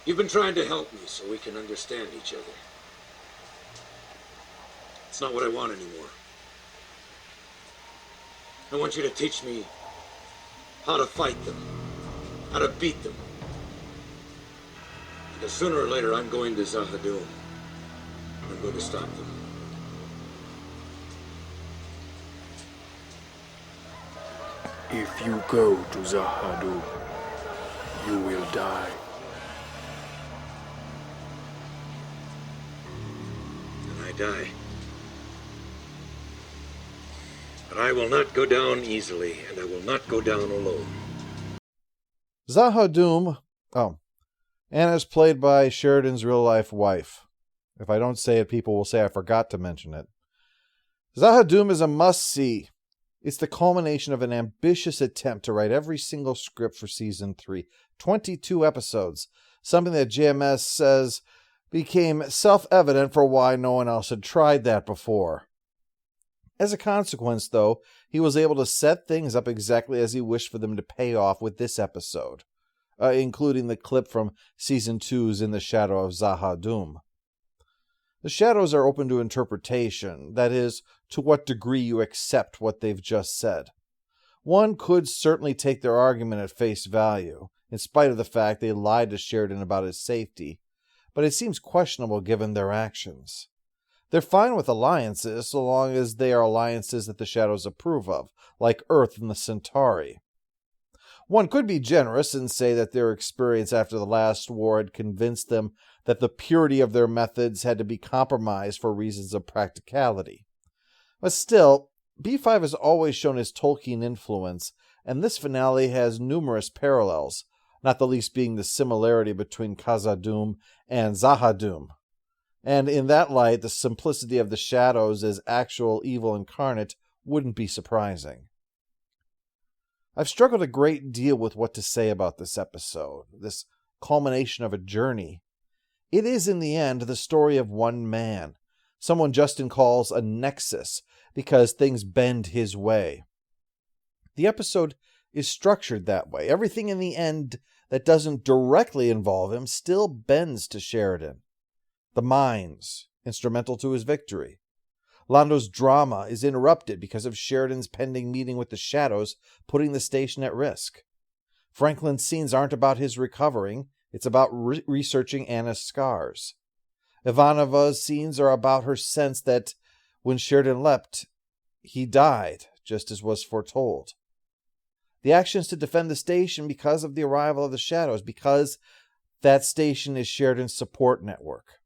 You've been trying to help me so we can understand each other. It's not what I want anymore. I want you to teach me how to fight them, how to beat them. Because sooner or later I'm going to Zahadum. I'm going to stop them. If you go to Zahadum, you will die. And I die. But I will not go down easily, and I will not go down alone. Zahadum, Anna's played by Sheridan's real-life wife. If I don't say it, people will say I forgot to mention it. Zahadum is a must-see. It's the culmination of an ambitious attempt to write every single script for Season 3. 22 episodes, something that JMS says became self-evident for why no one else had tried that before. As a consequence, though, he was able to set things up exactly as he wished for them to pay off with this episode, including the clip from Season 2's In the Shadow of Zahadum. The shadows are open to interpretation, that is, to what degree you accept what they've just said. One could certainly take their argument at face value, in spite of the fact they lied to Sheridan about his safety, but it seems questionable given their actions. They're fine with alliances, so long as they are alliances that the shadows approve of, like Earth and the Centauri. One could be generous and say that their experience after the last war had convinced them that the purity of their methods had to be compromised for reasons of practicality. But still, B5 has always shown his Tolkien influence, and this finale has numerous parallels, not the least being the similarity between Khazad-dûm and Zahadum. And in that light, the simplicity of the shadows as actual evil incarnate wouldn't be surprising. I've struggled a great deal with what to say about this episode, this culmination of a journey. It is, in the end, the story of one man, someone Justin calls a nexus, because things bend his way. The episode is structured that way. Everything in the end that doesn't directly involve him still bends to Sheridan. The mines, instrumental to his victory. Londo's drama is interrupted because of Sheridan's pending meeting with the Shadows, putting the station at risk. Franklin's scenes aren't about his recovering, it's about researching Anna's scars. Ivanova's scenes are about her sense that when Sheridan leapt, he died, just as was foretold. The actions to defend the station because of the arrival of the Shadows, because that station is Sheridan's support network.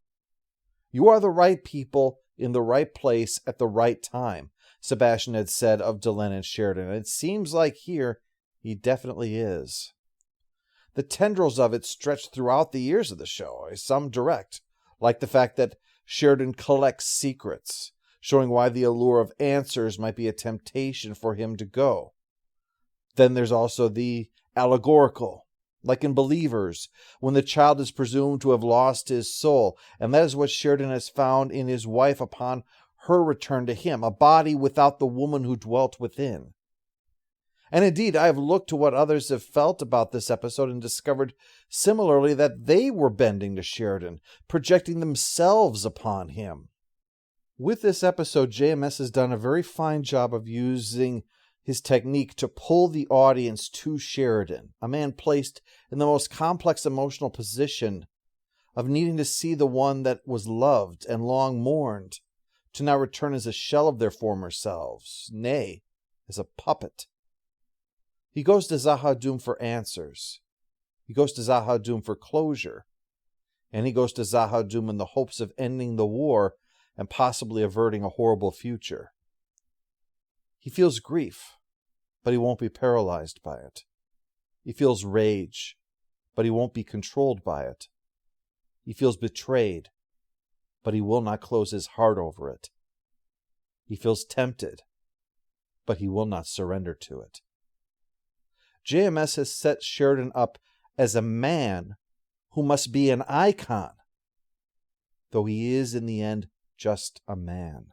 You are the right people in the right place at the right time, Sebastian had said of Delenn and Sheridan, and it seems like here he definitely is. The tendrils of it stretch throughout the years of the show, some direct, like the fact that Sheridan collects secrets, showing why the allure of answers might be a temptation for him to go. Then there's also the allegorical, like in Believers, when the child is presumed to have lost his soul, and that is what Sheridan has found in his wife upon her return to him, a body without the woman who dwelt within. And indeed, I have looked to what others have felt about this episode and discovered similarly that they were bending to Sheridan, projecting themselves upon him. With this episode, JMS has done a very fine job of using his technique to pull the audience to Sheridan, a man placed in the most complex emotional position of needing to see the one that was loved and long mourned to now return as a shell of their former selves, nay, as a puppet. He goes to Zahadum for answers. He goes to Zahadum for closure. And he goes to Zahadum in the hopes of ending the war and possibly averting a horrible future. He feels grief, but he won't be paralyzed by it. He feels rage, but he won't be controlled by it. He feels betrayed, but he will not close his heart over it. He feels tempted, but he will not surrender to it. JMS has set Sheridan up as a man who must be an icon, though he is in the end just a man.